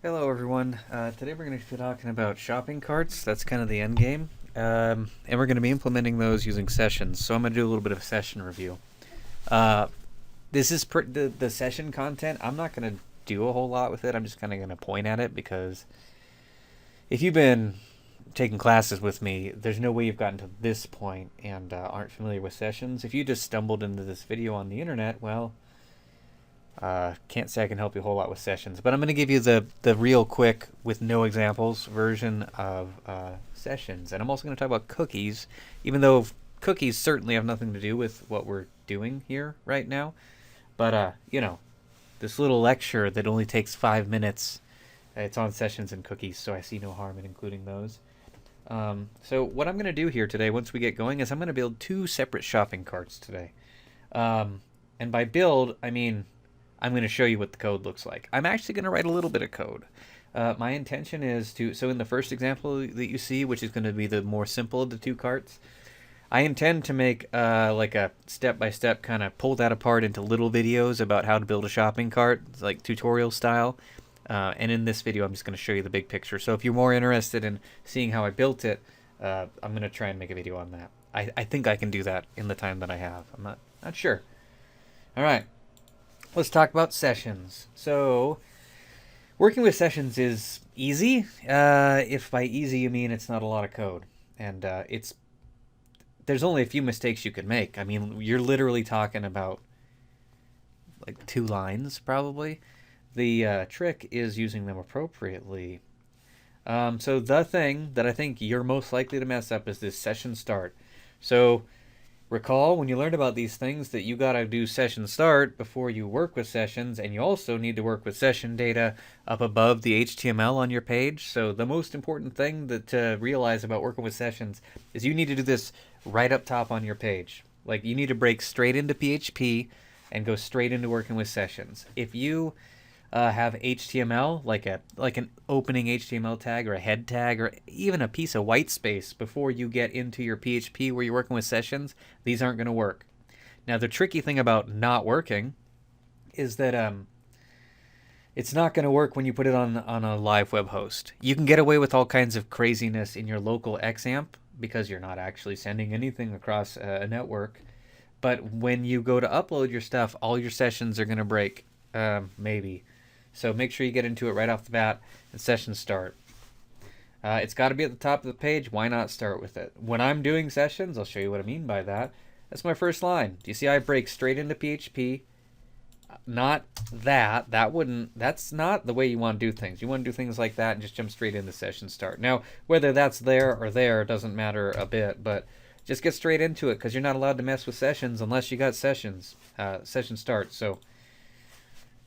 Hello everyone. Today we're going to be talking about shopping carts. That's kind of the end game. And we're going to be implementing those using sessions. So I'm going to do a little bit of a session review. Uh, this is the session content. I'm not going to do a whole lot with it. I'm just kind of going to point at it because if you've been taking classes with me, there's no way you've gotten to this point and aren't familiar with sessions. If you just stumbled into this video on the internet, well, can't say I can help you a whole lot with sessions, but I'm going to give you the real quick, with no examples, version of sessions. And I'm also going to talk about cookies, even though cookies certainly have nothing to do with what we're doing here right now. But, this little lecture that only takes 5 minutes, it's on sessions and cookies, so I see no harm in including those. So what I'm going to do here today, once we get going, is I'm going to build 2 separate shopping carts today. And by build, I mean I'm going to show you what the code looks like. I'm actually going to write a little bit of code. My intention is to, so in the first example that you see, which is going to be the more simple of the 2 carts, I intend to make like a step-by-step kind of pull that apart into little videos about how to build a shopping cart, like tutorial style. And in this video, I'm just going to show you the big picture. So if you're more interested in seeing how I built it, I'm going to try and make a video on that. I think I can do that in the time that I have. I'm not sure. All right. Let's talk about sessions. So, working with sessions is easy. If by easy you mean it's not a lot of code, and there's only a few mistakes you could make. I mean, you're literally talking about like 2 lines probably. The trick is using them appropriately. So the thing that I think you're most likely to mess up is this session start. So recall when you learned about these things that you got to do session start before you work with sessions, and you also need to work with session data up above the HTML on your page. So the most important thing to realize about working with sessions is you need to do this right up top on your page. Like, you need to break straight into PHP and go straight into working with sessions. If you have HTML, like an opening HTML tag or a head tag or even a piece of white space before you get into your PHP where you're working with sessions, these aren't going to work. Now, the tricky thing about not working is that it's not going to work when you put it on a live web host. You can get away with all kinds of craziness in your local XAMPP because you're not actually sending anything across a network. But when you go to upload your stuff, all your sessions are going to break, maybe. So make sure you get into it right off the bat and sessions start. It's got to be at the top of the page. Why not start with it? When I'm doing sessions, I'll show you what I mean by that. That's my first line. Do you see I break straight into PHP? Not that. That's not the way you want to do things. You want to do things like that and just jump straight into session start. Now, whether that's there or there doesn't matter a bit, but just get straight into it because you're not allowed to mess with sessions unless you got sessions, session start. So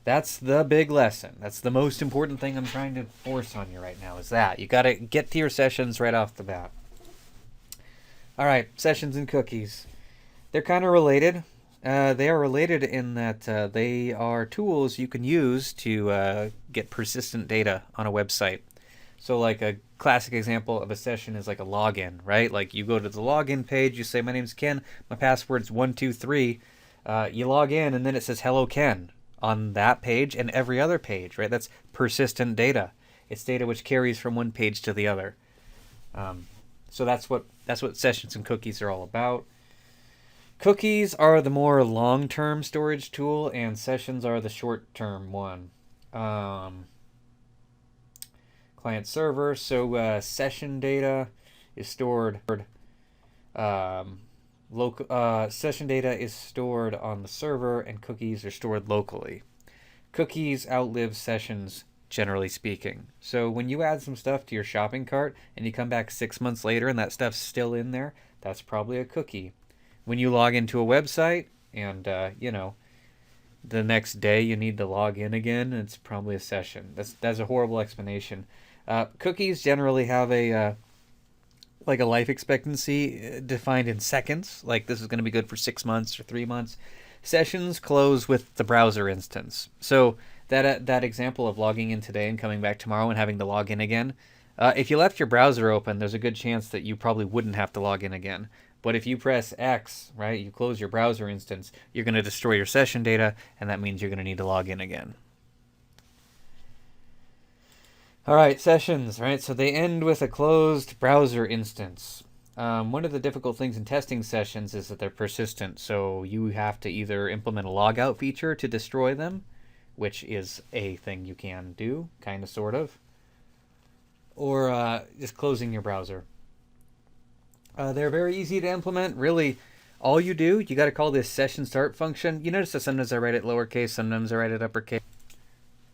that's the big lesson. That's the most important thing I'm trying to force on you right now, is that you got to get to your sessions right off the bat. All right, sessions and cookies. They're kind of related. They are related in that they are tools you can use to get persistent data on a website. So like a classic example of a session is like a login, right? Like you go to the login page, you say, my name's Ken, my password's 123. You log in and then it says, hello, Ken, on that page and every other page, right? That's persistent data. It's data which carries from one page to the other. So that's what sessions and cookies are all about. Cookies are the more long-term storage tool, and sessions are the short-term one. Client server. So session data is stored. Session data is stored on the server, and cookies are stored locally. Cookies outlive sessions, generally speaking. So when you add some stuff to your shopping cart and you come back 6 months later and that stuff's still in there, that's probably a cookie. When you log into a website and, the next day you need to log in again, it's probably a session. That's a horrible explanation. Cookies generally have a life expectancy defined in seconds. Like, this is going to be good for 6 months or 3 months. Sessions close with the browser instance. So that example of logging in today and coming back tomorrow and having to log in again, if you left your browser open, there's a good chance that you probably wouldn't have to log in again. But if you press X, right, you close your browser instance, you're going to destroy your session data, and that means you're going to need to log in again. All right, sessions, right? So they end with a closed browser instance. One of the difficult things in testing sessions is that they're persistent. So you have to either implement a logout feature to destroy them, which is a thing you can do, kind of, sort of, or just closing your browser. They're very easy to implement. Really, all you do, you got to call this session start function. You notice that sometimes I write it lowercase, sometimes I write it uppercase.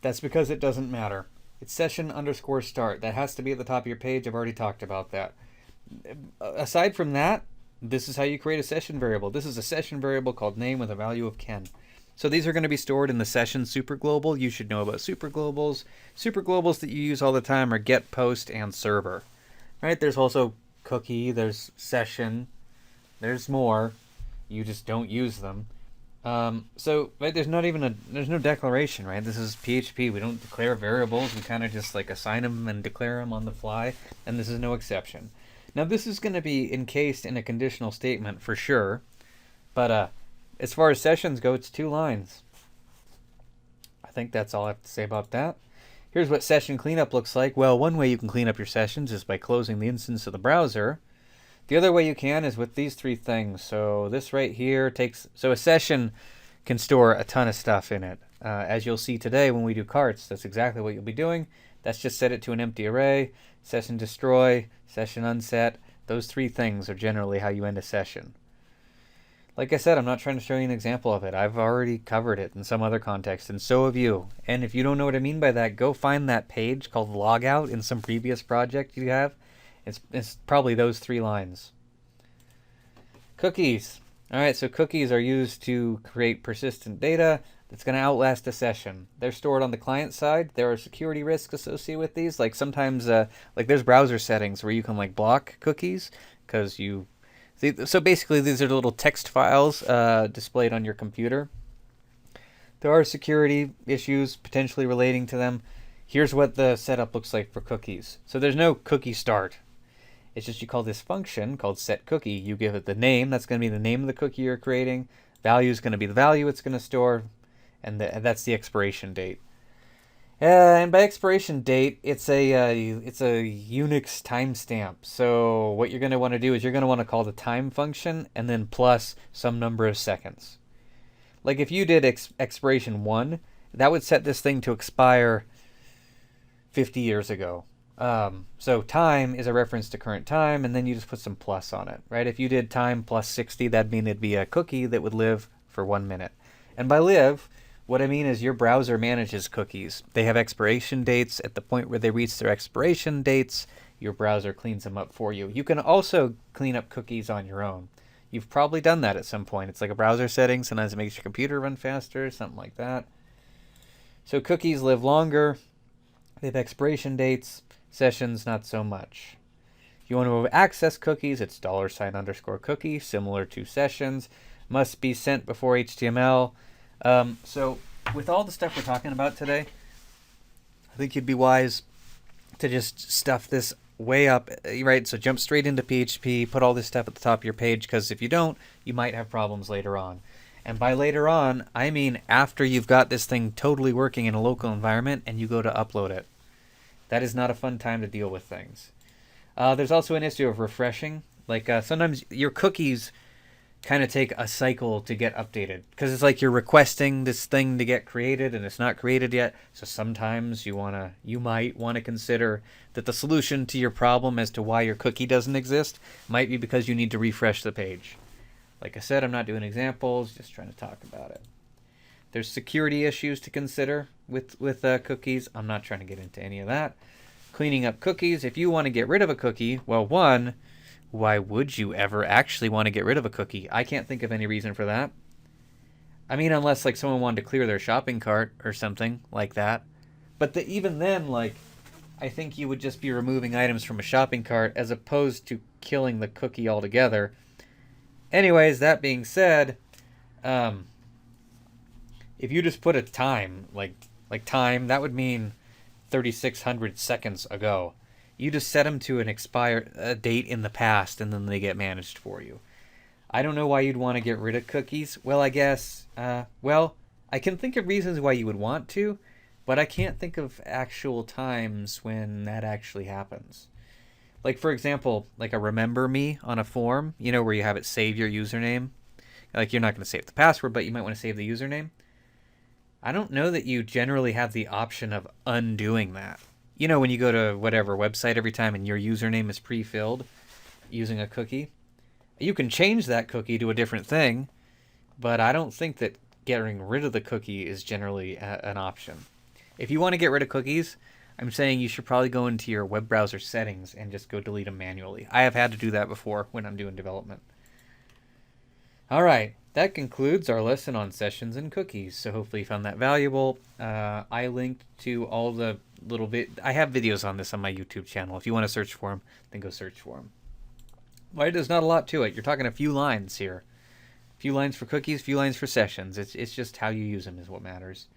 That's because it doesn't matter. It's session underscore start. That has to be at the top of your page. I've already talked about that. Aside from that, this is how you create a session variable. This is a session variable called name with a value of Ken. So these are going to be stored in the session superglobal. You should know about superglobals. Superglobals that you use all the time are get, post, and server. Right? There's also cookie, there's session, there's more. You just don't use them. So right, there's no declaration, right? This is PHP. We don't declare variables. We kind of just like assign them and declare them on the fly, and this is no exception. Now this is going to be encased in a conditional statement for sure, but as far as sessions go, it's 2 lines. I think that's all I have to say about that. Here's what session cleanup looks like. Well, one way you can clean up your sessions is by closing the instance of the browser. The other way you can is with these 3 things. So this right here so a session can store a ton of stuff in it. As you'll see today when we do carts, that's exactly what you'll be doing. That's just set it to an empty array, session destroy, session unset. Those 3 things are generally how you end a session. Like I said, I'm not trying to show you an example of it. I've already covered it in some other context, and so have you. And if you don't know what I mean by that, go find that page called logout in some previous project you have. It's probably those 3 lines. Cookies. All right, so cookies are used to create persistent data that's going to outlast a session. They're stored on the client side. There are security risks associated with these. Like sometimes, like there's browser settings where you can like block cookies because you. So basically, these are the little text files displayed on your computer. There are security issues potentially relating to them. Here's what the setup looks like for cookies. So there's no cookie start. It's just you call this function called setCookie. You give it the name. That's going to be the name of the cookie you're creating. Value is going to be the value it's going to store. And that's the expiration date. And by expiration date, it's a Unix timestamp. So what you're going to want to do is you're going to want to call the time function and then plus some number of seconds. Like if you did expiration 1, that would set this thing to expire 50 years ago. So time is a reference to current time, and then you just put some plus on it, right? If you did time plus 60, that'd mean it'd be a cookie that would live for 1 minute. And by live, what I mean is your browser manages cookies. They have expiration dates. At the point where they reach their expiration dates, your browser cleans them up for you. You can also clean up cookies on your own. You've probably done that at some point. It's like a browser setting. Sometimes it makes your computer run faster, something like that. So cookies live longer. They have expiration dates. Sessions, not so much. If you want to access cookies, it's $_cookie, similar to sessions. Must be sent before HTML. So with all the stuff we're talking about today, I think you'd be wise to just stuff this way up, right? So jump straight into PHP, put all this stuff at the top of your page, because if you don't, you might have problems later on. And by later on, I mean after you've got this thing totally working in a local environment and you go to upload it. That is not a fun time to deal with things. There's also an issue of refreshing. Like sometimes your cookies kind of take a cycle to get updated because it's like you're requesting this thing to get created and it's not created yet. So sometimes you might want to consider that the solution to your problem as to why your cookie doesn't exist might be because you need to refresh the page. Like I said, I'm not doing examples, just trying to talk about it. There's security issues to consider with cookies. I'm not trying to get into any of that. Cleaning up cookies. If you want to get rid of a cookie, well, one, why would you ever actually want to get rid of a cookie? I can't think of any reason for that. I mean, unless like someone wanted to clear their shopping cart or something like that. But even then, like, I think you would just be removing items from a shopping cart as opposed to killing the cookie altogether. Anyways, that being said, if you just put a time, like time, that would mean 3,600 seconds ago. You just set them to a date in the past, and then they get managed for you. I don't know why you'd want to get rid of cookies. Well, I guess, I can think of reasons why you would want to, but I can't think of actual times when that actually happens. Like, for example, like a remember me on a form, you know, where you have it save your username. Like, you're not going to save the password, but you might want to save the username. I don't know that you generally have the option of undoing that. You know, when you go to whatever website every time and your username is pre-filled using a cookie, you can change that cookie to a different thing, but I don't think that getting rid of the cookie is generally an option. If you want to get rid of cookies, I'm saying you should probably go into your web browser settings and just go delete them manually. I have had to do that before when I'm doing development. All right, that concludes our lesson on sessions and cookies. So hopefully you found that valuable. I linked to all the I have videos on this on my YouTube channel. If you want to search for them, then go search for them. Right, there's not a lot to it. You're talking a few lines here. A few lines for cookies, a few lines for sessions. It's just how you use them is what matters.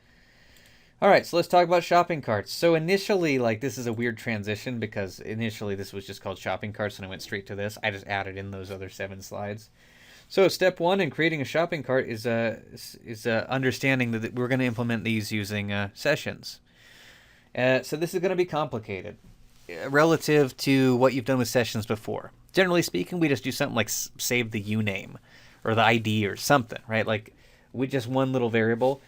All right, so let's talk about shopping carts. So initially, like, this is a weird transition because initially this was just called shopping carts and I went straight to this. I just added in those other 7 slides. So step 1 in creating a shopping cart is understanding that we're going to implement these using sessions. So this is going to be complicated relative to what you've done with sessions before. Generally speaking, we just do something like save the uname or the ID or something, right? Like with just one little variable.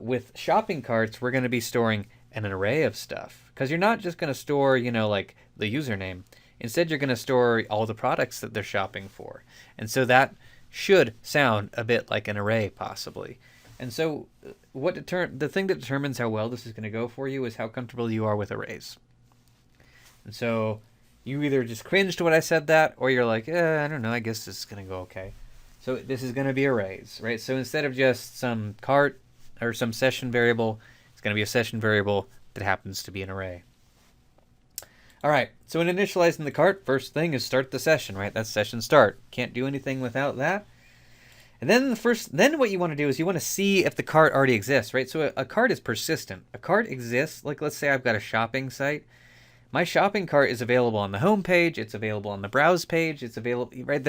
With shopping carts, we're going to be storing an array of stuff because you're not just going to store, you know, like the username. Instead, you're going to store all the products that they're shopping for. And so that should sound a bit like an array, possibly. And so the thing that determines how well this is going to go for you is how comfortable you are with arrays. And so you either just cringe to what I said that, or you're like, I don't know, I guess this is going to go okay. So this is going to be arrays, right? So instead of just some cart or some session variable, it's going to be a session variable that happens to be an array. All right, so in initializing the cart, first thing is start the session, right? That's session start. Can't do anything without that. And then what you want to do is you want to see if the cart already exists, right? So a cart is persistent. A cart exists, like let's say I've got a shopping site. My shopping cart is available on the home page. It's available on the browse page. It's available, right?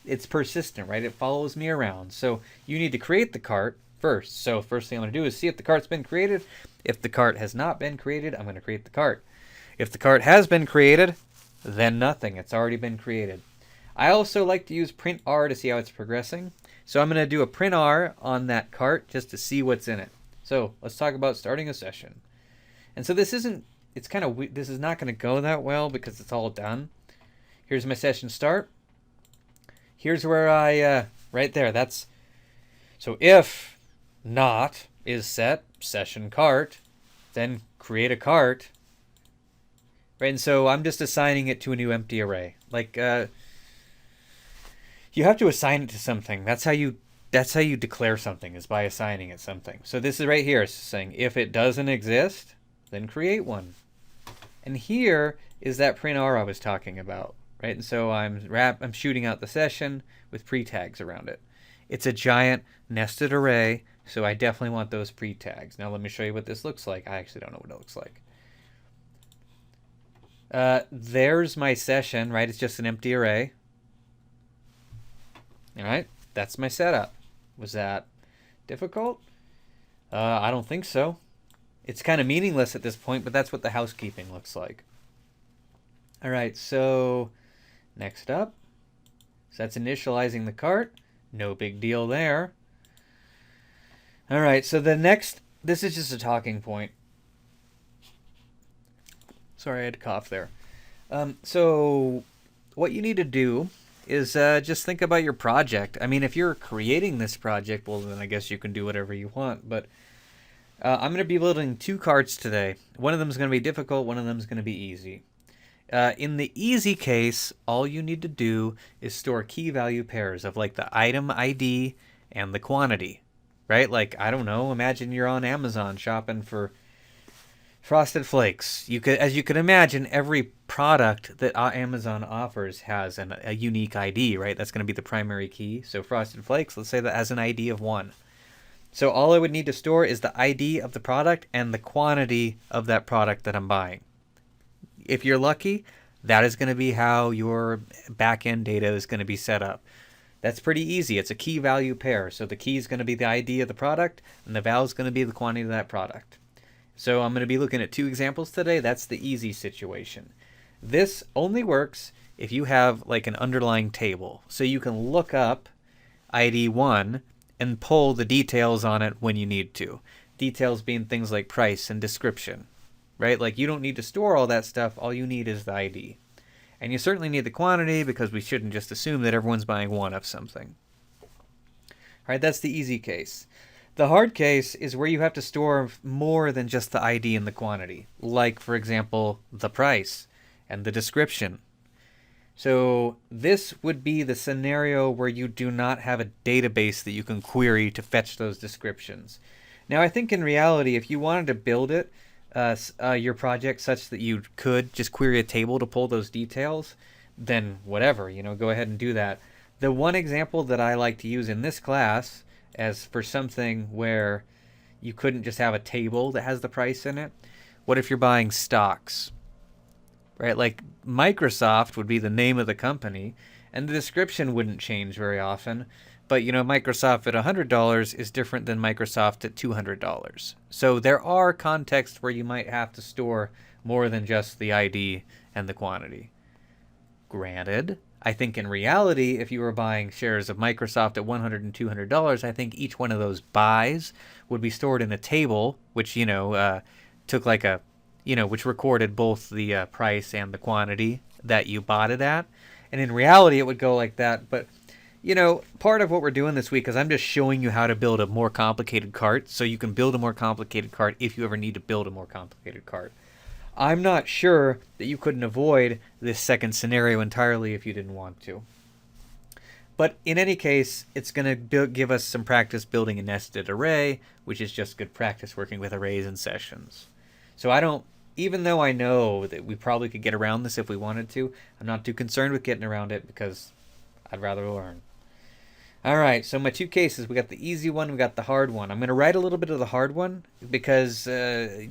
It's persistent, right? It follows me around. So you need to create the cart first. So first thing I'm going to do is see if the cart's been created. If the cart has not been created, I'm going to create the cart. If the cart has been created, then nothing. It's already been created. I also like to use print R to see how it's progressing. So I'm going to do a print R on that cart just to see what's in it. So let's talk about starting a session. And so this is not going to go that well because it's all done. Here's my session start. Here's where right there, so if not is set, session cart, then create a cart. Right, and so I'm just assigning it to a new empty array. Like you have to assign it to something. That's how you declare something, is by assigning it something. So this is right here. It's saying if it doesn't exist, then create one. And here is that print R I was talking about, right? And so I'm shooting out the session with pre-tags around it. It's a giant nested array, so I definitely want those pre-tags. Now let me show you what this looks like. I actually don't know what it looks like. There's my session, right? It's just an empty array. All right, that's my setup. Was that difficult? I don't think so. It's kind of meaningless at this point, but that's what the housekeeping looks like. All right, so next up, so that's initializing the cart. No big deal there. All right, so this is just a talking point. Sorry, I had to cough there. So what you need to do is just think about your project. I mean, if you're creating this project, well, then I guess you can do whatever you want. But I'm going to be building 2 carts today. One of them is going to be difficult. One of them is going to be easy. In the easy case, all you need to do is store key value pairs of like the item ID and the quantity, right? Like, I don't know, imagine you're on Amazon shopping for Frosted Flakes. As you can imagine, every product that Amazon offers has a unique ID, right? That's going to be the primary key. So Frosted Flakes, let's say that has an ID of 1. So all I would need to store is the ID of the product and the quantity of that product that I'm buying. If you're lucky, that is going to be how your back-end data is going to be set up. That's pretty easy. It's a key value pair. So the key is going to be the ID of the product, and the val is going to be the quantity of that product. So I'm going to be looking at 2 examples today. That's the easy situation. This only works if you have like an underlying table. So you can look up ID 1 and pull the details on it when you need to. Details being things like price and description, right? Like you don't need to store all that stuff. All you need is the ID. And you certainly need the quantity because we shouldn't just assume that everyone's buying 1 of something. All right, that's the easy case. The hard case is where you have to store more than just the ID and the quantity. Like, for example, the price and the description. So this would be the scenario where you do not have a database that you can query to fetch those descriptions. Now, I think in reality, if you wanted to build it, your project such that you could just query a table to pull those details, then whatever, go ahead and do that. The one example that I like to use in this class as for something where you couldn't just have a table that has the price in it, what if you're buying stocks? Right? Like Microsoft would be the name of the company, and the description wouldn't change very often. But, Microsoft at $100 is different than Microsoft at $200. So there are contexts where you might have to store more than just the ID and the quantity. Granted, I think in reality, if you were buying shares of Microsoft at $100 and $200, I think each one of those buys would be stored in a table, which, took like a, which recorded both the price and the quantity that you bought it at. And in reality, it would go like that. But part of what we're doing this week is I'm just showing you how to build a more complicated cart so you can build a more complicated cart if you ever need to build a more complicated cart. I'm not sure that you couldn't avoid this second scenario entirely if you didn't want to. But in any case, it's going to give us some practice building a nested array, which is just good practice working with arrays and sessions. So even though I know that we probably could get around this if we wanted to, I'm not too concerned with getting around it because I'd rather learn. All right, so my 2 cases, we got the easy one, we got the hard one. I'm going to write a little bit of the hard one because,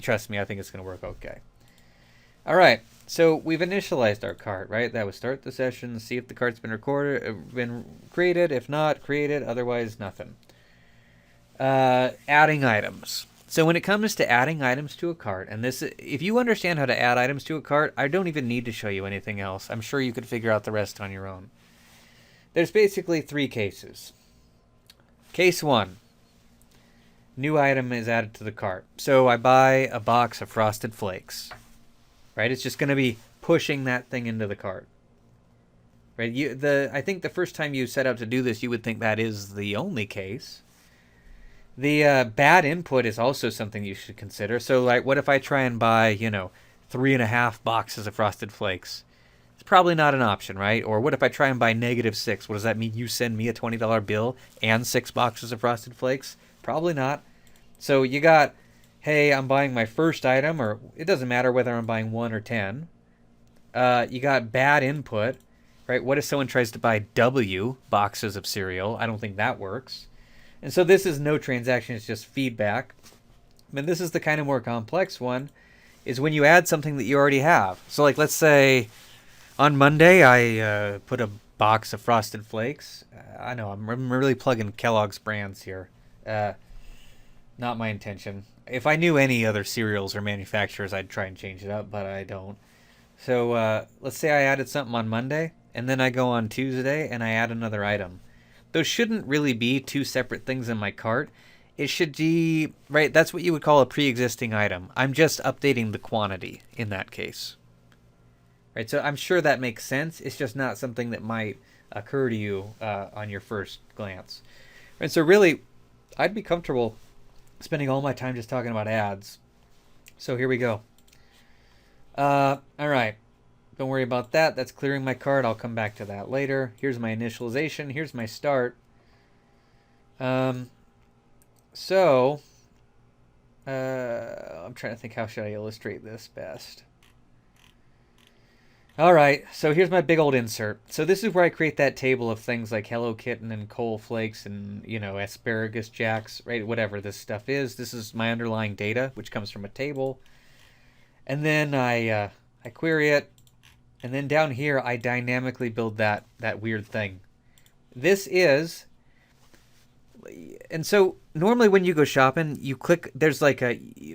trust me, I think it's going to work okay. All right, so we've initialized our cart, right? That would start the session, see if the cart's been created. If not, create it. Otherwise, nothing. Adding items. So when it comes to adding items to a cart, and if you understand how to add items to a cart, I don't even need to show you anything else. I'm sure you could figure out the rest on your own. There's basically 3 cases. Case 1. New item is added to the cart. So I buy a box of Frosted Flakes. Right? It's just going to be pushing that thing into the cart. Right? I think the first time you set out to do this, you would think that is the only case. The bad input is also something you should consider. So, like, what if I try and buy, 3.5 boxes of Frosted Flakes? It's probably not an option, right? Or what if I try and buy -6? What does that mean? You send me a $20 bill and 6 boxes of Frosted Flakes? Probably not. So you got, hey, I'm buying my first item, or it doesn't matter whether I'm buying 1 or 10. You got bad input, right? What if someone tries to buy W boxes of cereal? I don't think that works. And so this is no transaction, it's just feedback. And this is the kind of more complex one, is when you add something that you already have. So like, let's say on Monday, I put a box of Frosted Flakes. I know, I'm really plugging Kellogg's brands here. Not my intention. If I knew any other cereals or manufacturers, I'd try and change it up, but I don't. So let's say I added something on Monday, and then I go on Tuesday, and I add another item. Those shouldn't really be 2 separate things in my cart. It should be, right, that's what you would call a pre-existing item. I'm just updating the quantity in that case. Right, so I'm sure that makes sense. It's just not something that might occur to you on your first glance. And so really, I'd be comfortable spending all my time just talking about ads. So here we go. All right. Don't worry about that. That's clearing my cart. I'll come back to that later. Here's my initialization. Here's my start. I'm trying to think, how should I illustrate this best? All right, so here's my big old insert. So this is where I create that table of things like Hello Kitten and Coal Flakes and, asparagus jacks, right? Whatever this stuff is. This is my underlying data, which comes from a table. And then I query it. And then down here, I dynamically build that weird thing. This is And so normally when you go shopping, you click, there's like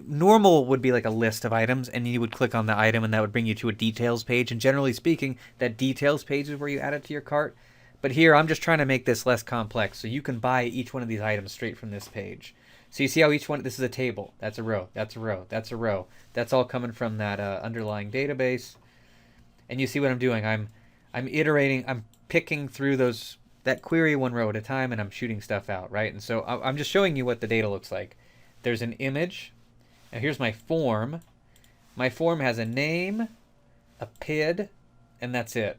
normal would be like a list of items, and you would click on the item and that would bring you to a details page. And generally speaking, that details page is where you add it to your cart. But here I'm just trying to make this less complex, so you can buy each one of these items straight from this page. So you see how each one, this is a table, that's a row, that's a row, that's a row. That's all coming from that underlying database. And you see what I'm doing. I'm iterating, I'm picking through that query one row at a time, and I'm shooting stuff out, right? And so I'm just showing you what the data looks like. There's an image. Now here's my form. My form has a name, a PID, and that's it.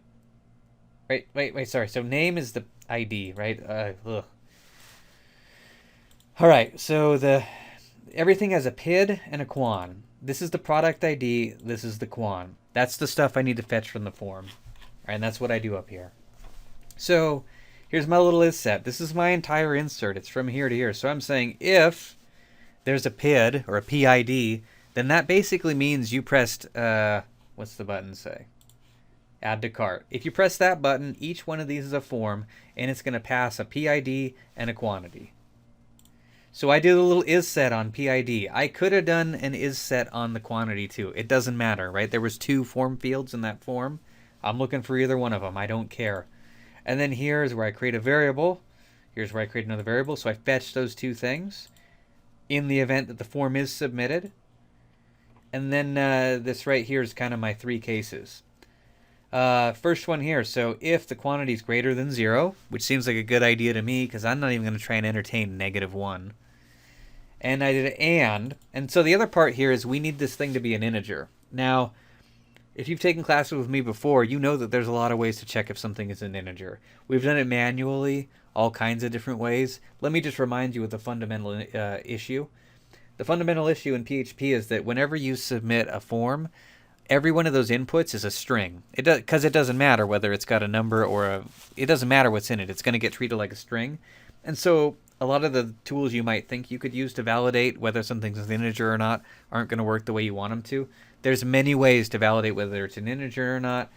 Wait, sorry. So name is the ID, right? All right, so everything has a PID and a quan. This is the product ID, this is the quan. That's the stuff I need to fetch from the form. All right, and that's what I do up here. So here's my little is set. This is my entire insert. It's from here to here. So I'm saying if there's a PID or a PID, then that basically means you pressed, what's the button say? Add to cart. If you press that button, each one of these is a form, and it's going to pass a PID and a quantity. So I did a little is set on PID. I could have done an is set on the quantity too. It doesn't matter, right? There was 2 form fields in that form. I'm looking for either one of them. I don't care. And then here's where I create a variable. Here's where I create another variable. So I fetch those 2 things in the event that the form is submitted. And then this right here is kind of my 3 cases. First one here. So if the quantity is greater than 0, which seems like a good idea to me because I'm not even going to try and entertain -1. And I did and so the other part here is we need this thing to be an integer. Now, if you've taken classes with me before, you know that there's a lot of ways to check if something is an integer. We've done it manually, all kinds of different ways. Let me just remind you of the fundamental issue. The fundamental issue in PHP is that whenever you submit a form, every one of those inputs is a string. Because it doesn't matter whether it's got a number or it doesn't matter what's in it. It's going to get treated like a string. And so a lot of the tools you might think you could use to validate whether something's an integer or not aren't going to work the way you want them to. There's many ways to validate whether it's an integer or not.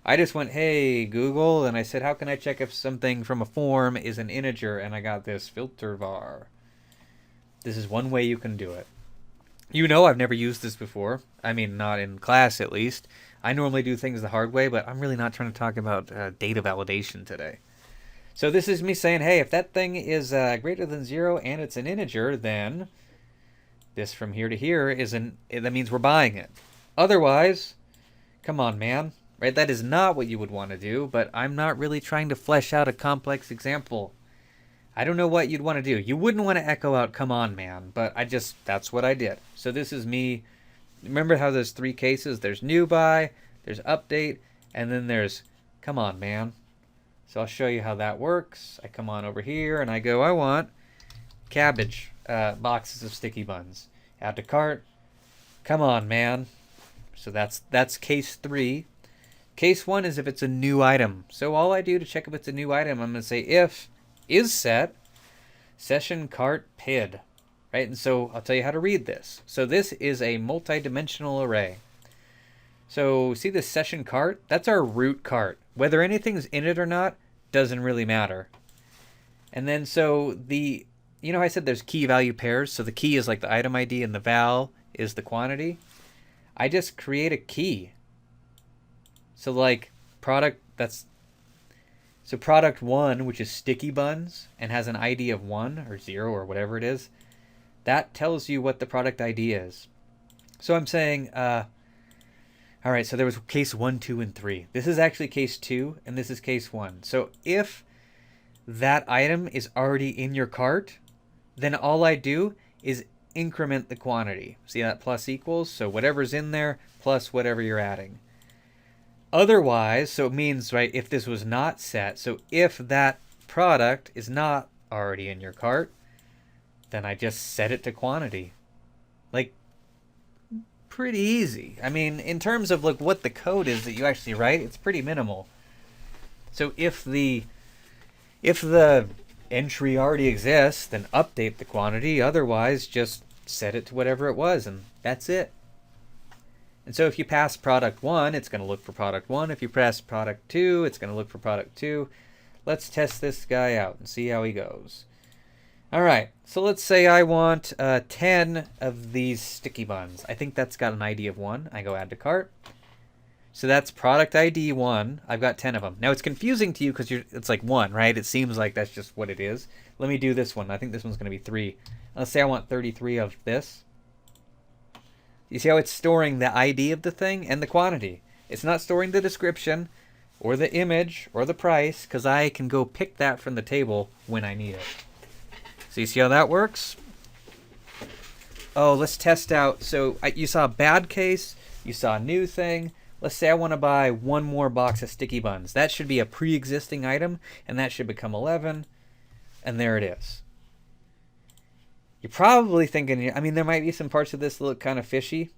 I just went, hey, Google, and I said, how can I check if something from a form is an integer? And I got this filter var. This is one way you can do it. You know I've never used this before. I mean, not in class at least. I normally do things the hard way, but I'm really not trying to talk about data validation today. So this is me saying, hey, if that thing is greater than 0 and it's an integer, then this from here to here that means we're buying it. Otherwise, come on, man. Right? That is not what you would want to do, but I'm not really trying to flesh out a complex example. I don't know what you'd want to do. You wouldn't want to echo out, come on, man, but that's what I did. So this is me. Remember how there's 3 cases? There's new by, there's update, and then there's come on, man. So I'll show you how that works. I come on over here and I go, I want cabbage boxes of sticky buns. Add to cart. Come on, man. So that's case 3. Case 1 is if it's a new item. So all I do to check if it's a new item, I'm going to say if is set session cart PID. Right? And so I'll tell you how to read this. So this is a multi-dimensional array. So see this session cart? That's our root cart. Whether anything's in it or not doesn't really matter. And then so I said there's key value pairs. So the key is like the item ID and the val is the quantity. I just create a key. So like product 1, which is sticky buns and has an ID of 1 or 0 or whatever it is, that tells you what the product ID is. So I'm saying, all right, so there was case 1, 2, and 3. This is actually case 2, and this is case 1. So if that item is already in your cart, then all I do is increment the quantity. See that plus equals? So whatever's in there plus whatever you're adding. Otherwise, so it means, right, if this was not set, so if that product is not already in your cart, then I just set it to quantity. Like, pretty easy. I mean, in terms of like what the code is that you actually write, it's pretty minimal. So if the entry already exists, then update the quantity. Otherwise, just set it to whatever it was, and that's it. And so if you pass product 1, it's going to look for product 1. If you press product 2, it's going to look for product 2. Let's test this guy out and see how he goes. All right, so let's say I want 10 of these sticky buns. I think that's got an ID of 1. I go add to cart. So that's product ID 1. I've got 10 of them. Now it's confusing to you because it's like 1, right? It seems like that's just what it is. Let me do this one. I think this one's going to be 3. Let's say I want 33 of this. You see how it's storing the ID of the thing and the quantity. It's not storing the description or the image or the price because I can go pick that from the table when I need it. So you see how that works? Oh, let's test out. So you saw a bad case. You saw a new thing. Let's say I want to buy 1 more box of sticky buns. That should be a pre-existing item, and that should become 11. And there it is. You're probably thinking, I mean, there might be some parts of this that look kind of fishy.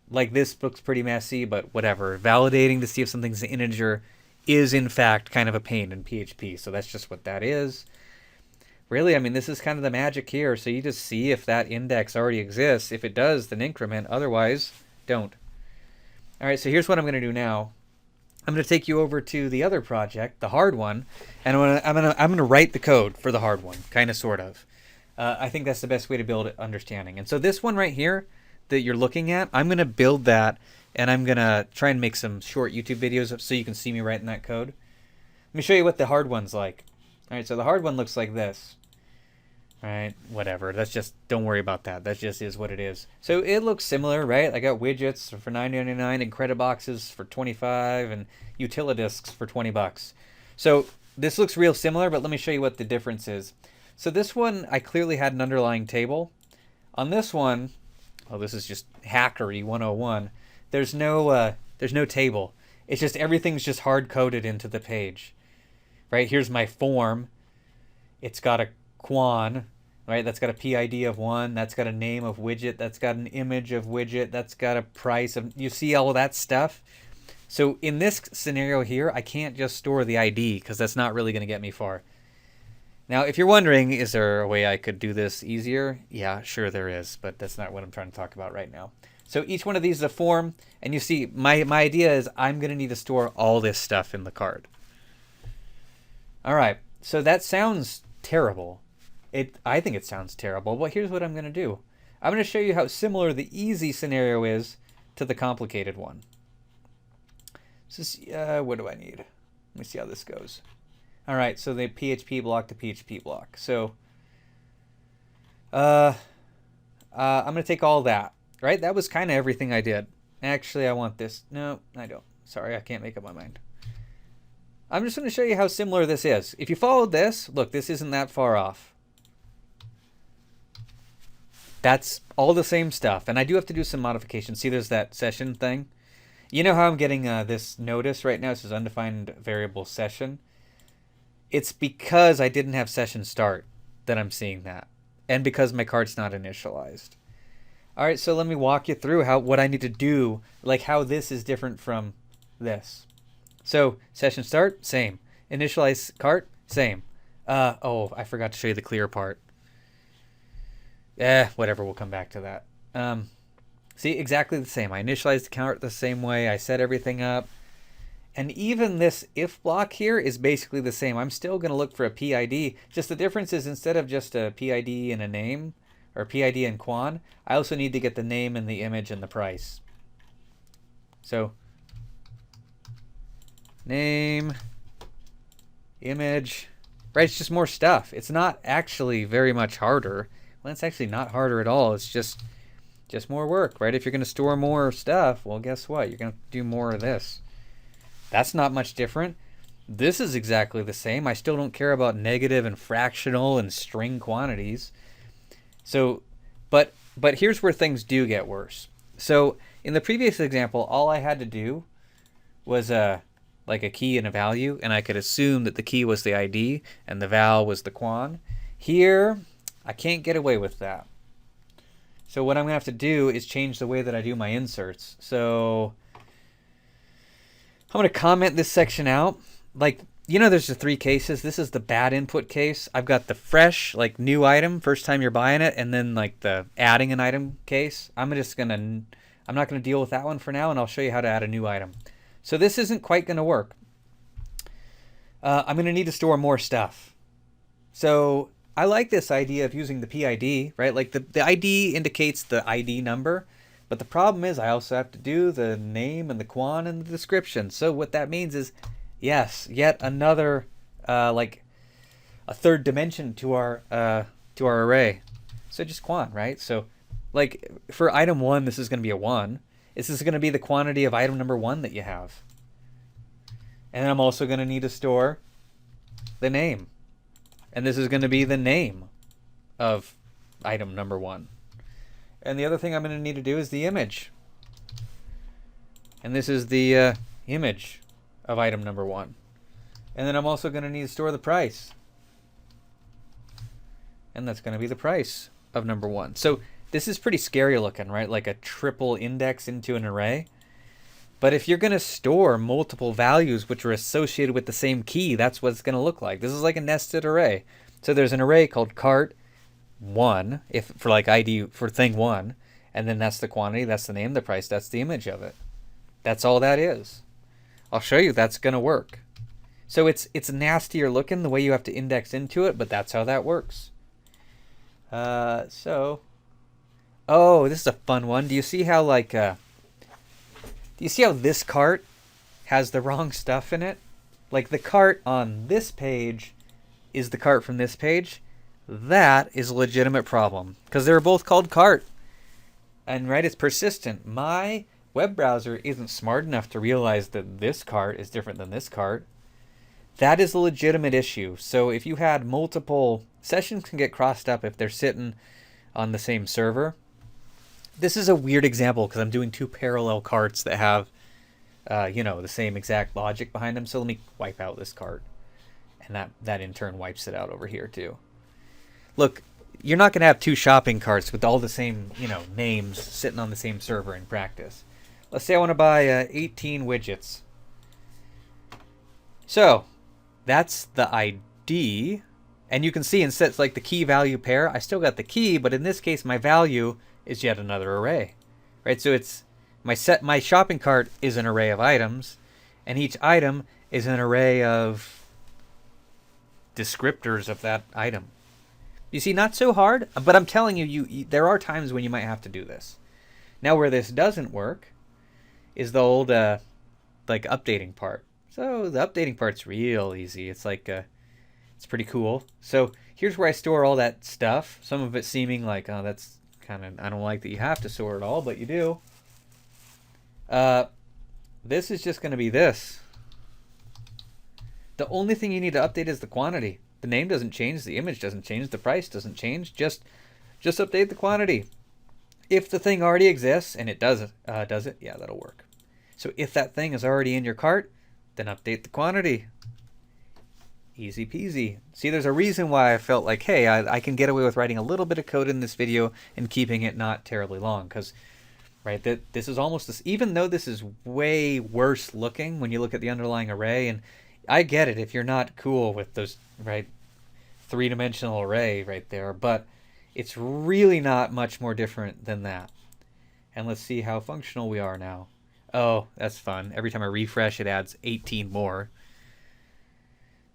Like this looks pretty messy, but whatever. Validating to see if something's an integer is, in fact, kind of a pain in PHP. So that's just what that is. Really, I mean, this is kind of the magic here. So you just see if that index already exists. If it does, then increment. Otherwise, don't. All right, so here's what I'm going to do now. I'm going to take you over to the other project, the hard one, and I'm going to write the code for the hard one, kind of, sort of. I think that's the best way to build understanding. And so this one right here that you're looking at, I'm going to build that, and I'm going to try and make some short YouTube videos so you can see me writing that code. Let me show you what the hard one's like. All right, so the hard one looks like this. All right, whatever. That's just, don't worry about that. That just is what it is. So it looks similar, right? I got widgets for $9.99 and credit boxes for $25 and utilidisks for $20. So this looks real similar, but let me show you what the difference is. So this one, I clearly had an underlying table. On this one, oh, this is just hackery 101. There's no table. It's just everything's just hard coded into the page. Right? Here's my form. It's got a quan, right? That's got a PID of 1. That's got a name of widget. That's got an image of widget. That's got a price of, you see all of that stuff? So in this scenario here, I can't just store the ID because that's not really going to get me far. Now, if you're wondering, is there a way I could do this easier? Yeah, sure there is, but that's not what I'm trying to talk about right now. So each one of these is a form, and you see, my idea is I'm going to need to store all this stuff in the cart. All right, so that sounds terrible. I think it sounds terrible, but here's what I'm going to do. I'm going to show you how similar the easy scenario is to the complicated one. So, what do I need? Let me see how this goes. All right, so the PHP block to PHP block. So I'm going to take all that, right? That was kind of everything I did. Actually, I want this. No, I don't. Sorry, I can't make up my mind. I'm just going to show you how similar this is. If you followed this, look, this isn't that far off. That's all the same stuff. And I do have to do some modifications. See, there's that session thing. You know how I'm getting this notice right now? It says undefined variable session. It's because I didn't have session start that I'm seeing that. And because my cart's not initialized. All right, so let me walk you through what I need to do, like how this is different from this. So session start, same. Initialize cart, same. Oh, I forgot to show you the clear part. Whatever, we'll come back to that. See, exactly the same. I initialized the cart the same way. I set everything up. And even this if block here is basically the same. I'm still going to look for a PID. Just the difference is instead of just a PID and a name, or PID and quan, I also need to get the name and the image and the price. So name, image, right? It's just more stuff. It's not actually very much harder. Well, it's actually not harder at all. It's just more work, right? If you're going to store more stuff, well, guess what? You're going to do more of this. That's not much different. This is exactly the same. I still don't care about negative and fractional and string quantities. So, but here's where things do get worse. So in the previous example, all I had to do was like a key and a value, and I could assume that the key was the ID and the val was the quan. Here, I can't get away with that. So what I'm going to have to do is change the way that I do my inserts. So I'm going to comment this section out. Like, you know, there's the 3 cases. This is the bad input case. I've got the fresh, like new item, first time you're buying it, and then like the adding an item case. I'm not going to deal with that one for now, and I'll show you how to add a new item. So this isn't quite going to work. I'm going to need to store more stuff. So I like this idea of using the PID, right? Like the ID indicates the ID number, but the problem is I also have to do the name and the quan and the description. So what that means is, yes, yet another like a third dimension to our array. So just quan, right? So like for item 1, this is going to be a 1. This is going to be the quantity of item number 1 that you have. And then I'm also going to need to store the name. And this is going to be the name of item number 1. And the other thing I'm going to need to do is the image. And this is the image of item number 1. And then I'm also going to need to store the price. And that's going to be the price of number 1. So this is pretty scary looking, right? Like a triple index into an array. But if you're going to store multiple values which are associated with the same key, that's what it's going to look like. This is like a nested array. So there's an array called cart 1, if for like ID for thing 1, and then that's the quantity, that's the name, the price, that's the image of it. That's all that is. I'll show you that's going to work. So it's nastier looking the way you have to index into it, but that's how that works. Oh, this is a fun one. Do you see how like do you see how this cart has the wrong stuff in it? Like the cart on this page is the cart from this page. That is a legitimate problem because they're both called cart. And right, it's persistent. My web browser isn't smart enough to realize that this cart is different than this cart. That is a legitimate issue. So if you had multiple sessions can get crossed up if they're sitting on the same server. This is a weird example because I'm doing 2 parallel carts that have, the same exact logic behind them. So let me wipe out this cart. And that in turn wipes it out over here too. Look, you're not going to have 2 shopping carts with all the same, names sitting on the same server in practice. Let's say I want to buy 18 widgets. So that's the ID. And you can see instead it's like the key value pair. I still got the key, but in this case my value is yet another array. Right? So it's my shopping cart is an array of items, and each item is an array of descriptors of that item. You see, not so hard, but I'm telling you, there are times when you might have to do this. Now where this doesn't work is the old like updating part. So the updating part's real easy. It's like it's pretty cool. So here's where I store all that stuff. Some of it seeming like, oh, that's kind of, I don't like that you have to store it all, but you do. This is just going to be this. The only thing you need to update is the quantity. The name doesn't change, the image doesn't change, the price doesn't change. Just update the quantity. If the thing already exists, and it does it, yeah, that'll work. So if that thing is already in your cart, then update the quantity. Easy peasy. See, there's a reason why I felt like, hey, I can get away with writing a little bit of code in this video and keeping it not terribly long. Because, right, this is almost this, even though this is way worse looking when you look at the underlying array, and I get it if you're not cool with those, right, 3-dimensional array right there, but it's really not much more different than that. And let's see how functional we are now. Oh, that's fun. Every time I refresh, it adds 18 more.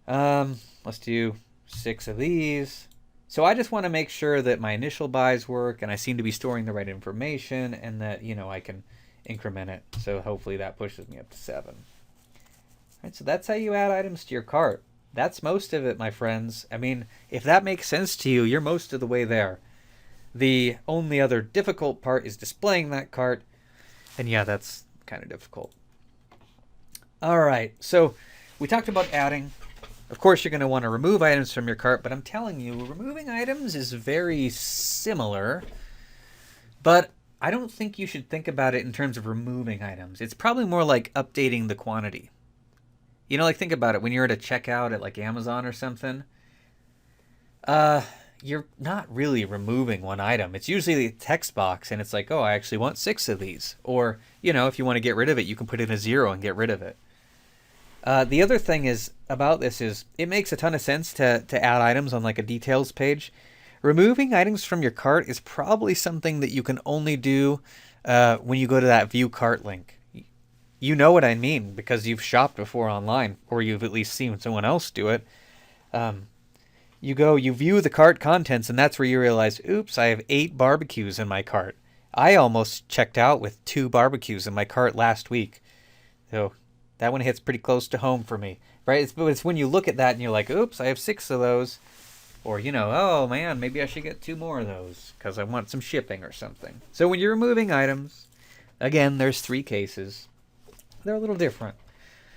Let's do 6 of these. So I just want to make sure that my initial buys work and I seem to be storing the right information and that, I can increment it. So hopefully that pushes me up to 7. All right, so that's how you add items to your cart. That's most of it, my friends. I mean, if that makes sense to you, you're most of the way there. The only other difficult part is displaying that cart. And yeah, that's kind of difficult. All right, so we talked about adding. Of course, you're going to want to remove items from your cart, but I'm telling you, removing items is very similar, but I don't think you should think about it in terms of removing items. It's probably more like updating the quantity. Like think about it. When you're at a checkout at like Amazon or something, you're not really removing one item. It's usually a text box, and it's like, oh, I actually want 6 of these. Or, if you want to get rid of it, you can put in a 0 and get rid of it. The other thing is about this is it makes a ton of sense to add items on like a details page. Removing items from your cart is probably something that you can only do when you go to that view cart link. You know what I mean because you've shopped before online, or you've at least seen someone else do it. you view the cart contents, and that's where you realize, oops, I have 8 barbecues in my cart. I almost checked out with 2 barbecues in my cart last week. So that one hits pretty close to home for me, right? It's when you look at that and you're like, oops, I have 6 of those. Or, oh man, maybe I should get 2 more of those because I want some shipping or something. So when you're removing items, again, there's 3 cases. They're a little different.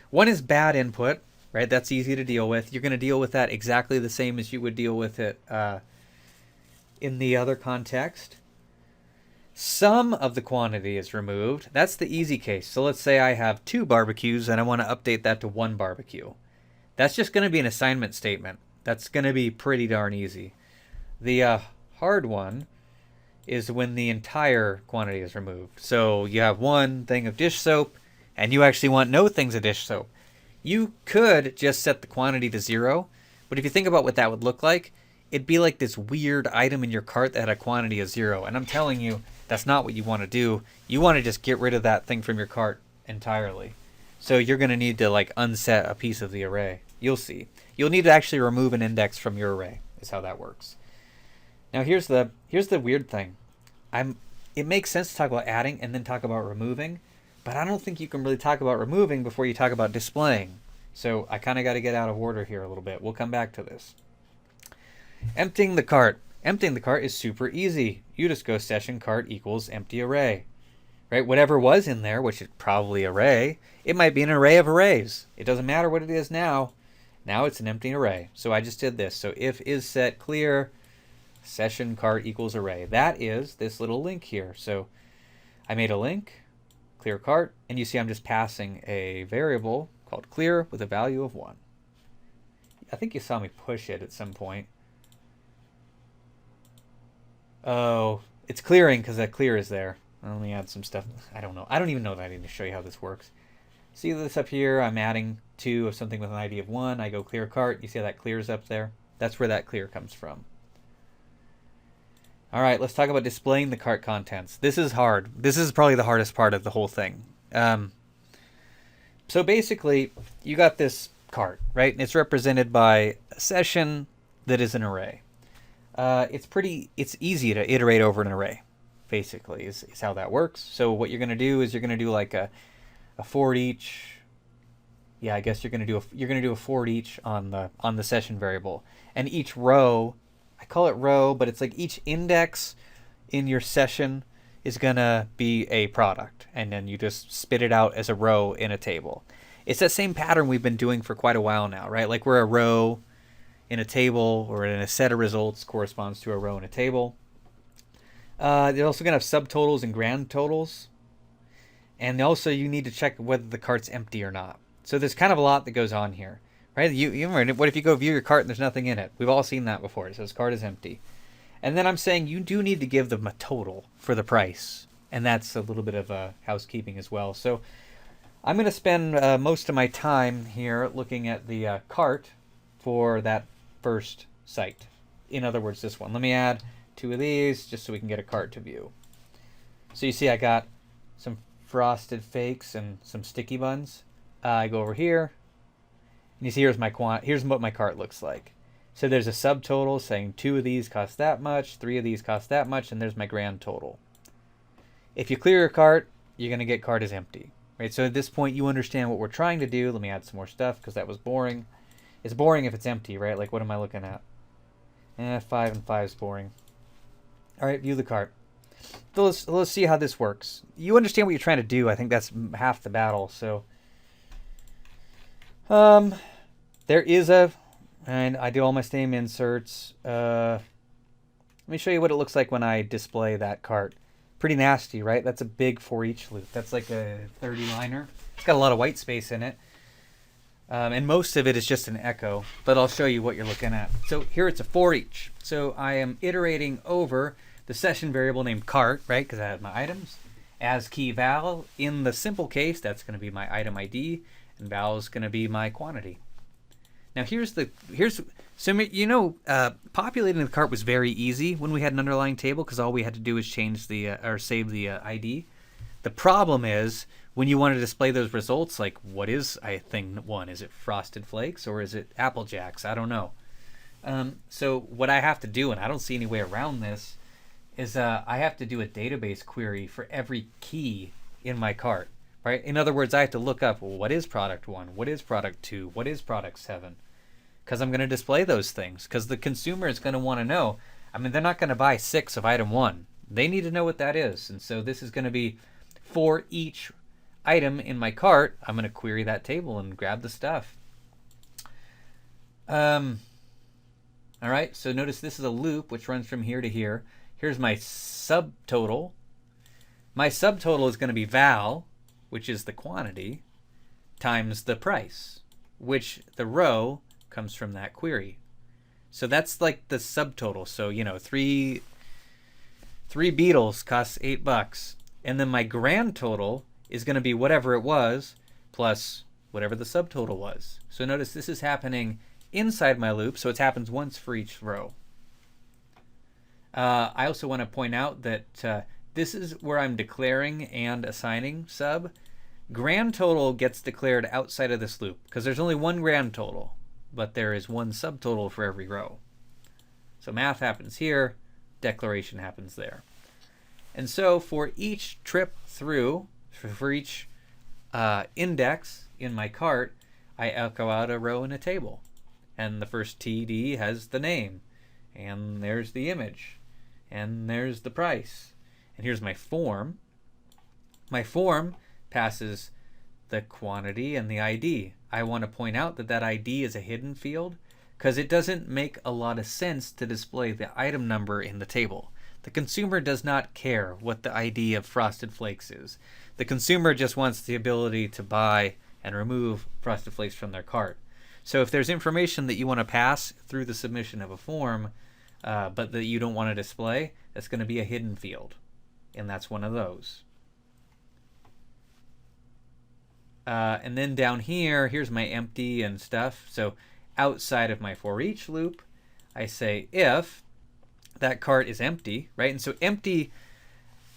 One is bad input, right? That's easy to deal with. You're going to deal with that exactly the same as you would deal with it in the other context. Some of the quantity is removed. That's the easy case. So let's say I have 2 barbecues and I want to update that to 1 barbecue. That's just going to be an assignment statement. That's going to be pretty darn easy. The hard one is when the entire quantity is removed. So you have 1 thing of dish soap and you actually want no things of dish soap. You could just set the quantity to 0, but if you think about what that would look like, it'd be like this weird item in your cart that had a quantity of 0. And I'm telling you, that's not what you want to do. You want to just get rid of that thing from your cart entirely. So you're going to need to unset a piece of the array. You'll see. You'll need to actually remove an index from your array, is how that works. Now here's the weird thing. It makes sense to talk about adding and then talk about removing, but I don't think you can really talk about removing before you talk about displaying. So I kind of got to get out of order here a little bit. We'll come back to this. Emptying the cart. Emptying the cart is super easy. You just go session cart equals empty array. Right? Whatever was in there, which is probably array, it might be an array of arrays. It doesn't matter what it is now. Now it's an empty array. So I just did this. So if is set clear session cart equals array. That is this little link here. So I made a link, clear cart, and you see I'm just passing a variable called clear with a value of 1. I think you saw me push it at some point. Oh, it's clearing because that clear is there. Let me add some stuff. I don't know. I don't even know that I need to show you how this works. See this up here? I'm adding 2 of something with an ID of 1. I go clear cart. You see how that clears up there? That's where that clear comes from. All right, let's talk about displaying the cart contents. This is hard. This is probably the hardest part of the whole thing. So basically, you got this cart, right? And it's represented by a session that is an array. It's easy to iterate over an array, basically, is how that works. So what you're going to do is you're going to do like a for each. Yeah, I guess you're going to do a for each on the session variable, and each row, I call it row, but it's like each index in your session is going to be a product, and then you just spit it out as a row in a table. It's that same pattern we've been doing for quite a while now, right? Like we're a row in a table, or in a set of results corresponds to a row in a table. They're also going to have subtotals and grand totals. And also you need to check whether the cart's empty or not. So there's kind of a lot that goes on here, right? What if you go view your cart and there's nothing in it? We've all seen that before. It says cart is empty. And then I'm saying you do need to give them a total for the price. And that's a little bit of housekeeping as well. So I'm going to spend most of my time here looking at the cart for that first site. In other words, this one. Let me add 2 of these just so we can get a cart to view. So you see I got some frosted fakes and some sticky buns. I go over here, and you see here's what my cart looks like. So there's a subtotal saying 2 of these cost that much, 3 of these cost that much, and there's my grand total. If you clear your cart, you're going to get cart is empty. Right? So at this point, you understand what we're trying to do. Let me add some more stuff because that was boring. It's boring if it's empty, right? Like what am I looking at? 5 and 5 is boring. All right, view the cart. So let's see how this works. You understand what you're trying to do. I think that's half the battle. So there is and I do all my same inserts. Let me show you what it looks like when I display that cart. Pretty nasty, right? That's a big for each loop. That's like a 30-liner. It's got a lot of white space in it. And most of it is just an echo, but I'll show you what you're looking at. So here it's a for each. So I am iterating over the session variable named cart, right? Because I have my items. As key val, in the simple case, that's going to be my item ID, and val is going to be my quantity. Now populating the cart was very easy when we had an underlying table because all we had to do was change or save the ID. The problem is when you want to display those results, like what is thing 1? Is it Frosted Flakes or is it Apple Jacks? I don't know. So what I have to do, and I don't see any way around this, is I have to do a database query for every key in my cart, right? In other words, I have to look up, well, what is product 1? What is product 2? What is product 7? Because I'm going to display those things, because the consumer is going to want to know. I mean, they're not going to buy 6 of item 1. They need to know what that is. And so this is going to be for each item in my cart. I'm going to query that table and grab the stuff. All right, so notice this is a loop which runs from here to here. Here's my subtotal. My subtotal is going to be val, which is the quantity, times the price, which the row comes from that query. So that's like the subtotal. So, you know, three beetles costs $8. And then my grand total is going to be whatever it was plus whatever the subtotal was. So notice this is happening inside my loop, so it happens once for each row. I also want to point out that this is where I'm declaring and assigning sub. Grand total gets declared outside of this loop because there's only one grand total, but there is one subtotal for every row. So math happens here, declaration happens there. And so for each trip through, for each index in my cart, I echo out a row and a table. And the first TD has the name, and there's the image, and there's the price. And here's my form. My form passes the quantity and the ID. I want to point out that that ID is a hidden field because it doesn't make a lot of sense to display the item number in the table. The consumer does not care what the ID of Frosted Flakes is. The consumer just wants the ability to buy and remove Frosted Flakes from their cart. So if there's information that you want to pass through the submission of a form, but that you don't want to display, that's going to be a hidden field. And that's one of those. And then down here, here's my empty and stuff. So outside of my for each loop, I say if that cart is empty, right? And so empty,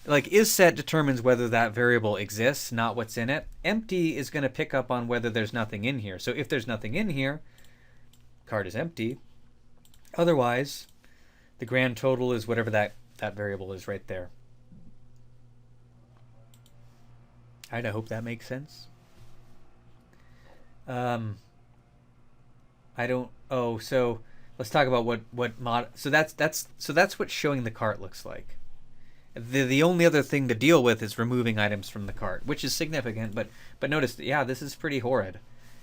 like isSet determines whether that variable exists, not what's in it. Empty is going to pick up on whether there's nothing in here. So if there's nothing in here, cart is empty. Otherwise, the grand total is whatever that variable is right there. All right, I hope that makes sense. I don't. Oh, so let's talk about what mod. So that's what showing the cart looks like. The only other thing to deal with is removing items from the cart, which is significant. But notice, yeah, this is pretty horrid.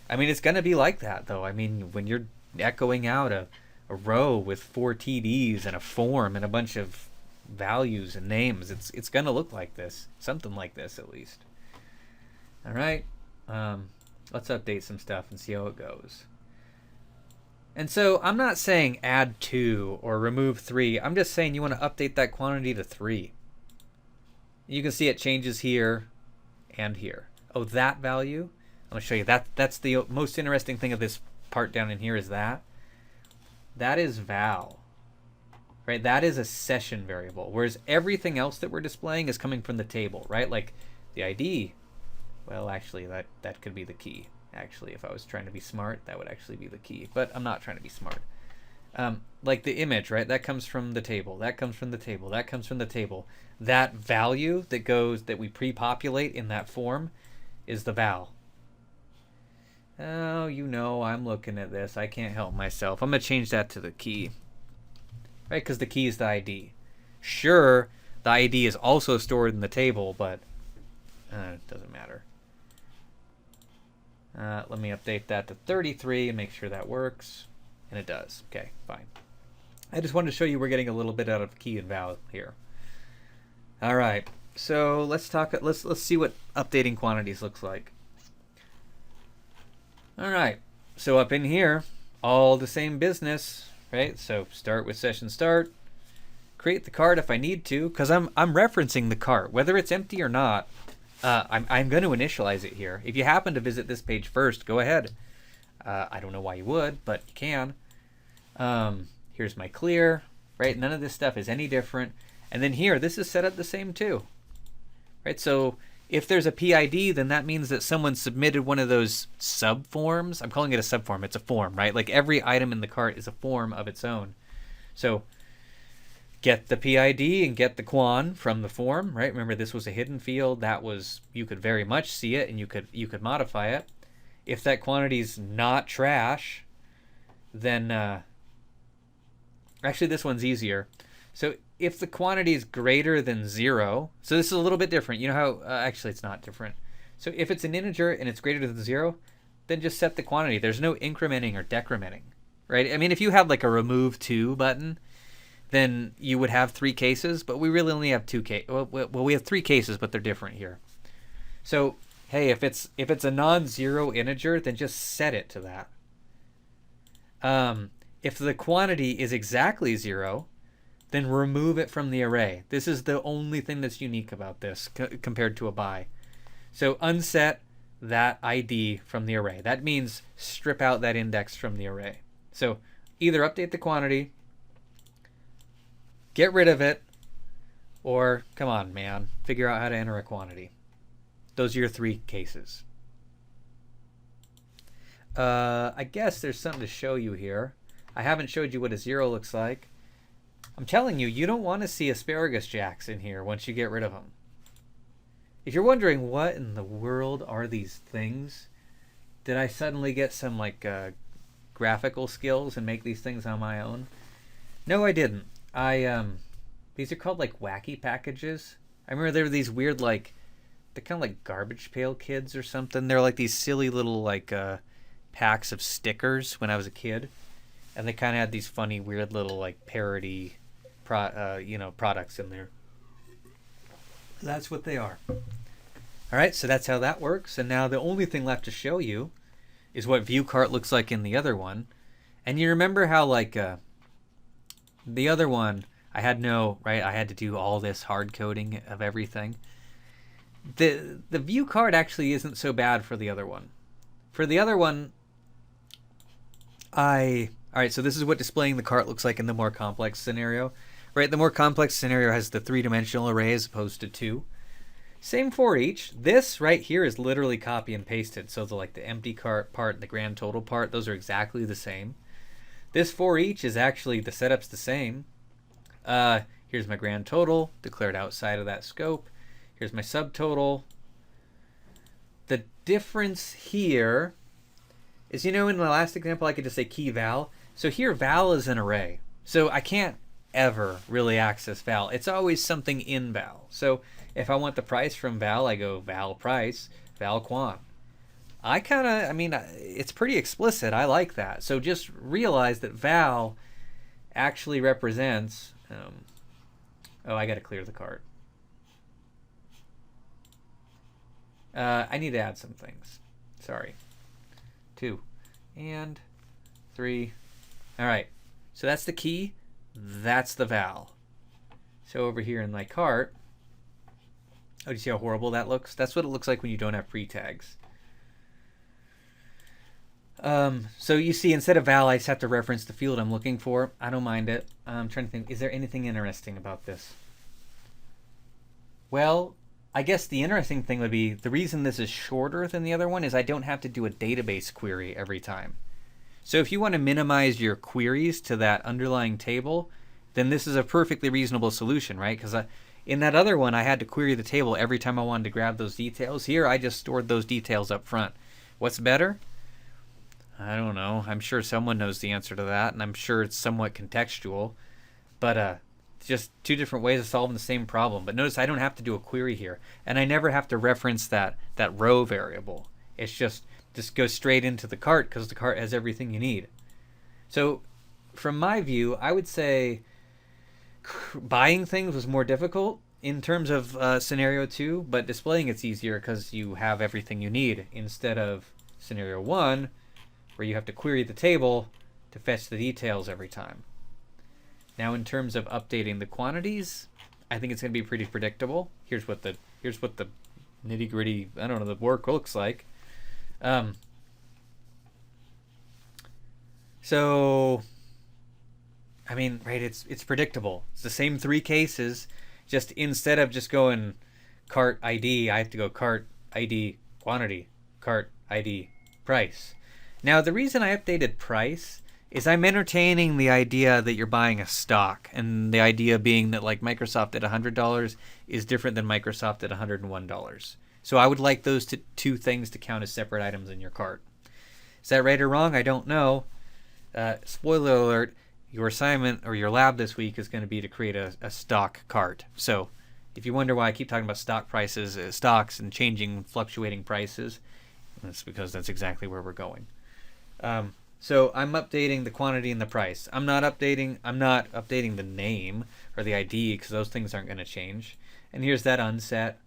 I mean, it's gonna be like that though. I mean, when you're echoing out a row with 4 TDs and a form and a bunch of values and names, it's gonna look like this, something like this at least. All right. Let's update some stuff and see how it goes. And so I'm not saying add 2 or remove 3. I'm just saying you want to update that quantity to 3. You can see it changes here and here. Oh, that value? I'm going to show you. That's the most interesting thing of this part down in here is that. That is val. Right? That is a session variable. Whereas everything else that we're displaying is coming from the table, right? Like the ID. Well, actually, that could be the key. Actually, if I was trying to be smart, that would actually be the key. But I'm not trying to be smart. Like the image, right? That comes from the table. That comes from the table. That comes from the table. That value that we pre-populate in that form is the val. Oh, you know, I'm looking at this. I can't help myself. I'm going to change that to the key. Right? Because the key is the ID. Sure, the ID is also stored in the table, but it doesn't matter. Let me update that to 33 and make sure that works. And it does. Okay, fine. I just wanted to show you we're getting a little bit out of key and val here. All right. So let's see what updating quantities looks like. All right. So up in here, all the same business, right? So start with session start. Create the cart if I need to, because I'm referencing the cart, whether it's empty or not. I'm going to initialize it here. If you happen to visit this page first, go ahead. I don't know why you would, but you can. Here's my clear, right? None of this stuff is any different. And then here, this is set up the same too, right? So If there's a PID, then that means that someone submitted one of those subforms. I'm calling it a subform. It's a form, right? Like every item in the cart is a form of its own. So get the PID and get the quan from the form, right? Remember, this was a hidden field. That was, you could very much see it, and you could modify it. If that quantity is not trash, then actually this one's easier. So if the quantity is greater than 0, so this is a little bit different. You know how actually it's not different. So if it's an integer and it's greater than 0, then just set the quantity. There's no incrementing or decrementing, right? I mean, if you had like a remove to button, then you would have 3 cases, but we really only have 2 cases. Well, we have 3 cases, but they're different here. So hey, if it's a non-zero integer, then just set it to that. If the quantity is exactly 0, then remove it from the array. This is the only thing that's unique about this compared to a buy. So unset that ID from the array. That means strip out that index from the array. So either update the quantity, get rid of it, or come on, man, figure out how to enter a quantity. Those are your 3 cases. I guess there's something to show you here. I haven't showed you what a 0 looks like. I'm telling you, you don't want to see asparagus jacks in here once you get rid of them. If you're wondering what in the world are these things, did I suddenly get some like graphical skills and make these things on my own? No, I didn't. These are called like wacky packages. I remember there were these weird like, they're kind of like Garbage Pail Kids or something. They're like these silly little like packs of stickers when I was a kid, and they kind of had these funny weird little like parody products in there. That's what they are. All right, so that's how that works. And now the only thing left to show you is what view cart looks like in the other one. And you remember how like the other one, I had to do all this hard coding of everything. The view cart actually isn't so bad for the other one. For the other one, all right, so this is what displaying the cart looks like in the more complex scenario. Right, the more complex scenario has the 3-dimensional array as opposed to 2. Same for each. This right here is literally copy and pasted. So the empty cart part and the grand total part, those are exactly the same. This for each is actually, the setup's the same. Here's my grand total declared outside of that scope. Here's my subtotal. The difference here is, in the last example I could just say key val. So here val is an array. So I can't ever really access val. It's always something in val. So if I want the price from val, I go val price, val quant. It's pretty explicit. I like that. So just realize that val actually represents, I got to clear the cart. I need to add some things. Sorry. 2 and 3. All right. So that's the key. That's the val. So over here in my cart, do you see how horrible that looks? That's what it looks like when you don't have pre-tags. So you see, instead of val, I just have to reference the field I'm looking for. I don't mind it. I'm trying to think, is there anything interesting about this? Well, I guess the interesting thing would be, the reason this is shorter than the other one is I don't have to do a database query every time. So if you want to minimize your queries to that underlying table, then this is a perfectly reasonable solution, right? Because in that other one, I had to query the table every time I wanted to grab those details. Here, I just stored those details up front. What's better? I don't know. I'm sure someone knows the answer to that, and I'm sure it's somewhat contextual. But just 2 different ways of solving the same problem. But notice I don't have to do a query here, and I never have to reference that row variable. It's just go straight into the cart because the cart has everything you need. So from my view, I would say buying things was more difficult in terms of scenario 2, but displaying it's easier because you have everything you need instead of scenario 1 where you have to query the table to fetch the details every time. Now in terms of updating the quantities, I think it's going to be pretty predictable. Here's what the nitty-gritty, the work looks like. It's predictable. It's the same 3 cases, just instead of just going cart ID, I have to go cart ID quantity, cart ID price. Now, the reason I updated price is I'm entertaining the idea that you're buying a stock, and the idea being that like Microsoft at $100 is different than Microsoft at $101. So I would like those two things to count as separate items in your cart. Is that right or wrong? I don't know. Spoiler alert, your assignment or your lab this week is going to be to create a stock cart. So if you wonder why I keep talking about stock prices, stocks, and changing, fluctuating prices, that's because that's exactly where we're going. So I'm updating the quantity and the price. I'm not updating the name or the ID because those things aren't going to change. And here's that unset.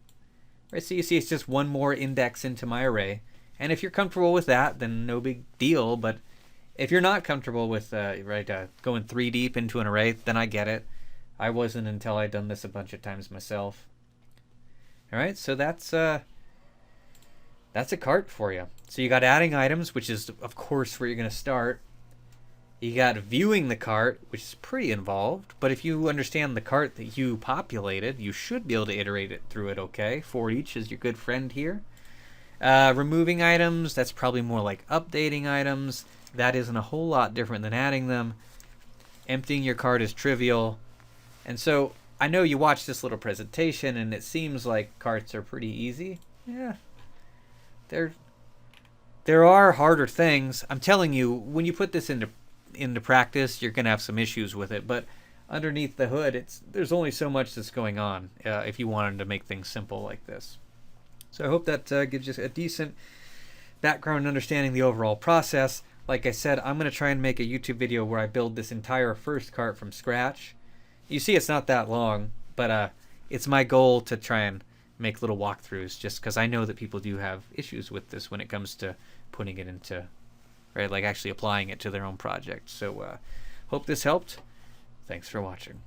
Right, so you see it's just one more index into my array. And if you're comfortable with that, then no big deal. But if you're not comfortable with going 3 deep into an array, then I get it. I wasn't until I'd done this a bunch of times myself. All right, so that's a cart for you. So you got adding items, which is of course where you're going to start. You got viewing the cart, which is pretty involved, but if you understand the cart that you populated, you should be able to iterate it through it okay. For each is your good friend here. Removing items, that's probably more like updating items. That isn't a whole lot different than adding them. Emptying your cart is trivial. And so I know you watched this little presentation and it seems like carts are pretty easy. Yeah. There are harder things. I'm telling you, when you put this into practice, you're going to have some issues with it. But underneath the hood, there's only so much that's going on if you wanted to make things simple like this. So I hope that gives you a decent background understanding the overall process. Like I said, I'm going to try and make a YouTube video where I build this entire first cart from scratch. You see it's not that long, but it's my goal to try and make little walkthroughs just because I know that people do have issues with this when it comes to putting it into, right, like actually applying it to their own project. So hope this helped. Thanks for watching.